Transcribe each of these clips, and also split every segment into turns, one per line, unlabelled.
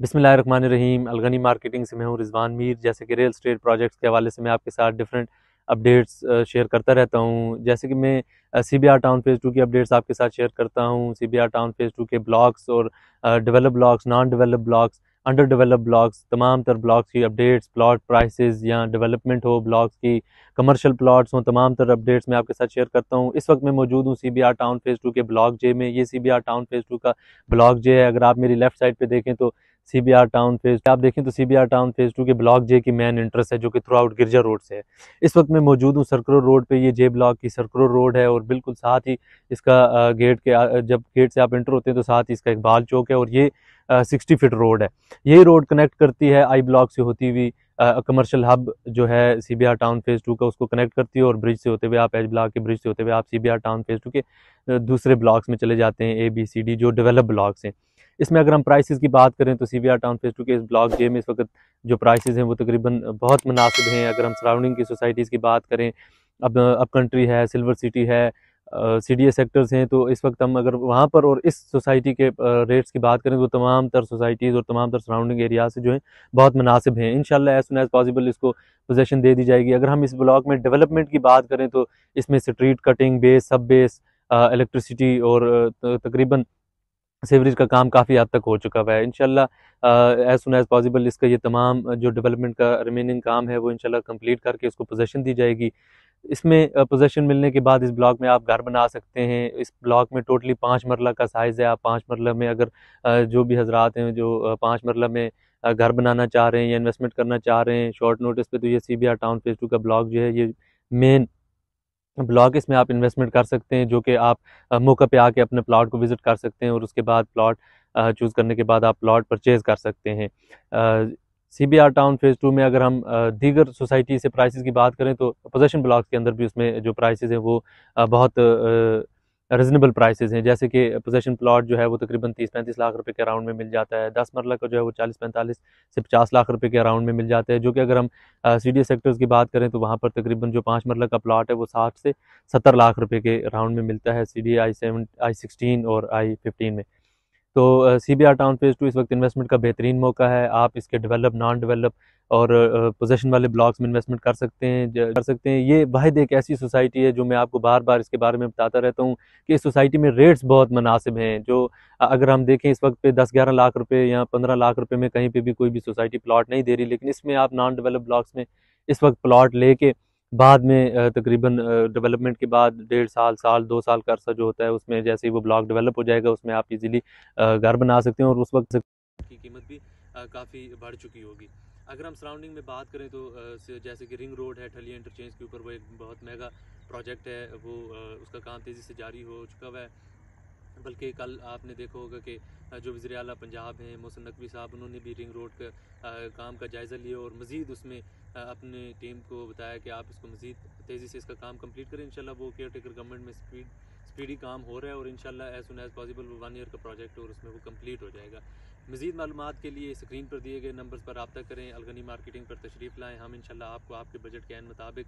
बिस्मिल्लाहिर्रहमानिर्रहीम। अलगनी मार्केटिंग से मैं हूँ रिजवान मीर। जैसे कि रियल स्टेट प्रोजेक्ट्स के हवाले से मैं आपके साथ डिफरेंट अपडेट्स शेयर करता रहता हूँ। जैसे कि मैं CBR टाउन फेज़ 2 की अपडेट्स आपके साथ शेयर करता हूँ। CBR टाउन फेज़ 2 के ब्लॉक्स और develop blocks, non develop blocks, under develop blocks, तमाम तर ब्लॉक्स की अपडेट्स, प्लॉट प्राइसेस या डेवलपमेंट हो ब्लॉक्स की, कमर्शियल प्लॉट्स हों, तमाम तर अपडेट्स मैं आपके साथ शेयर करता हूँ। इस वक्त मैं मौजूद हूँ CBR टाउन फेज़ 2 के ब्लॉक जे में। ये CBR टाउन फेज़ 2 का ब्लॉक जे है। अगर आप मेरी लेफ्ट साइड पे देखें तो CBR टाउन फेज आप देखें तो CBR टाउन फेज 2 के ब्लॉक जे की मेन एंट्रेंस है, जो कि थ्रू आउट गिरजा रोड से है। इस वक्त मैं मौजूद हूँ सर्कुलर रोड पे। ये जे ब्लॉक की सर्कुलर रोड है और बिल्कुल साथ ही इसका गेट के जब गेट से आप एंटर होते हैं तो साथ ही इसका एक बाल चौक है और ये 60 फीट रोड है। यही रोड कनेक्ट करती है आई ब्लॉक से होती हुई कमर्शियल हब जो है CBR टाउन फेज 2 का, उसको कनेक्ट करती है और ब्रिज से होते हुए आप एच ब्लॉक के ब्रिज से होते हुए आप CBR टाउन फेज 2 के दूसरे ब्लॉक्स में चले जाते हैं, ABCD जो डेवलप ब्लॉक्स हैं। इसमें अगर हम प्राइसेस की बात करें तो CBR टाउन फेज 2 के इस ब्लॉक जे में इस वक्त जो प्राइसेस हैं वो तकरीबन बहुत मुनासिब हैं। अगर हम सराउंडिंग की सोसाइटीज़ की बात करें, अब अप कंट्री है, सिल्वर सिटी है, CDA सेक्टर्स हैं, तो इस वक्त हम अगर वहाँ पर और इस सोसाइटी के रेट्स की बात करें तो तमाम तर सोसाइटीज़ और तमाम तर सराउंडिंग एरिया से जो है बहुत मुनासिब हैं। इंशाल्लाह एज सुन एज पॉसिबल इसको पोजेसन दे दी जाएगी। अगर हम इस ब्लॉक में डेवलपमेंट की बात करें तो इसमें स्ट्रीट कटिंग, बेस, सब बेस, इलेक्ट्रिसिटी और तकरीबन सीवरेज का काम काफ़ी हद तक हो चुका हुआ है। इंशाल्लाह एज सुन एज पॉसिबल इसका ये तमाम जो डेवलपमेंट का रिमेनिंग काम है वो इंशाल्लाह कंप्लीट करके इसको पोजेसन दी जाएगी। इसमें पोजेसन मिलने के बाद इस ब्लॉक में आप घर बना सकते हैं। इस ब्लॉक में टोटली 5 मरला का साइज़ है। आप 5 मरला में अगर जो भी हजरात हैं जो 5 मरला में घर बनाना चाह रहे हैं या इन्वेस्टमेंट करना चाह रहे हैं शॉर्ट नोटिस पे, तो ये CBR टाउन फेज 2 का ब्लॉक जो है ये मेन ब्लॉक, इसमें आप इन्वेस्टमेंट कर सकते हैं, जो कि आप मौके पे आके अपने प्लॉट को विजिट कर सकते हैं और उसके बाद प्लॉट चूज़ करने के बाद आप प्लॉट परचेज़ कर सकते हैं। CBR टाउन फेज़ 2 में अगर हम दीगर सोसाइटी से प्राइसेस की बात करें तो पोजेसन ब्लॉक्स के अंदर भी उसमें जो प्राइसेस हैं वो बहुत रिजनेबल प्राइसेस हैं। जैसे कि पोजेसन प्लॉट जो है वो तकरीबन 30-35 लाख रुपए के अराउंड में मिल जाता है। 10 मरला का जो है वो 40-45 से 50 लाख रुपए के अराउंड में मिल जाता है। जो कि अगर हम CDA सेक्टर्स की बात करें तो वहाँ पर तकरीबन जो 5 मरला का प्लॉट है वो 60 से 70 लाख रुपए के राउंड में मिलता है CDA I7, I16 और I15 में। तो CBR टाउन फेज 2 इस वक्त इन्वेस्टमेंट का बेहतरीन मौका है। आप इसके डेवलप, नॉन डेवलप और पोजेसन वाले ब्लॉक्स में इन्वेस्टमेंट कर सकते हैं, कर सकते हैं। ये वाहिद एक ऐसी सोसाइटी है जो मैं आपको बार बार इसके बारे में बताता रहता हूँ कि इस सोसाइटी में रेट्स बहुत मुनासिब हैं। जो अगर हम देखें इस वक्त पे 10-11 लाख रुपए या 15 लाख रुपए में कहीं पे भी कोई भी सोसाइटी प्लॉट नहीं दे रही, लेकिन इसमें आप नॉन डेवलप ब्लॉक्स में इस वक्त प्लॉट लेके बाद में तकरीबन डेवलपमेंट के बाद 1.5 साल, साल 2 साल का अरसा जो होता है उसमें जैसे ही वो ब्लॉक डेवलप हो जाएगा उसमें आप इजीली घर बना सकते हैं और उस वक्त की कीमत भी काफ़ी बढ़ चुकी होगी। अगर हम सराउंडिंग में बात करें तो जैसे कि रिंग रोड है ठलिया इंटरचेंज के ऊपर, वो एक बहुत महंगा प्रोजेक्ट है। वो उसका काम तेज़ी से जारी हो चुका हुआ है। बल्कि कल आपने देखा होगा कि जो वज़ीर आला पंजाब हैं मोहसिन नकवी साहब, उन्होंने भी रिंग रोड का काम का जायज़ा लिया और मज़ीद उसमें अपने टीम को बताया कि आप इसको मज़ीद तेज़ी से इसका काम कंप्लीट करें। इंशाल्लाह वो केयर टेकर गवर्नमेंट में स्पीडी काम हो रहा है और इंशाल्लाह एज सुन एज पॉसिबल वो 1 ईयर का प्रोजेक्ट है और उसमें वो कंप्लीट हो जाएगा। मज़ीद मालूमात के लिए स्क्रीन पर दिए गए नंबर्स पर रब्ता करें, अलगनी मार्केटिंग पर तशरीफ़ लाएँ। हम इंशाल्लाह आपको आपके बजट के मुताबिक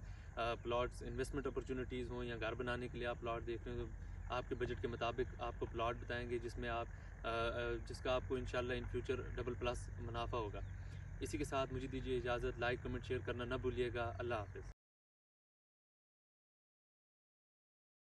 प्लॉट्स, इन्वेस्टमेंट अपॉर्चुनिटीज़ हों या घर बनाने के लिए आप प्लॉट देख रहे हैं तो आपके बजट के मुताबिक आपको प्लॉट बताएंगे जिसमें आप जिसका आपको इंशाल्लाह इन फ्यूचर डबल प्लस मुनाफा होगा। इसी के साथ मुझे दीजिए इजाज़त। लाइक, कमेंट, शेयर करना ना भूलिएगा। अल्लाह हाफ़िज़।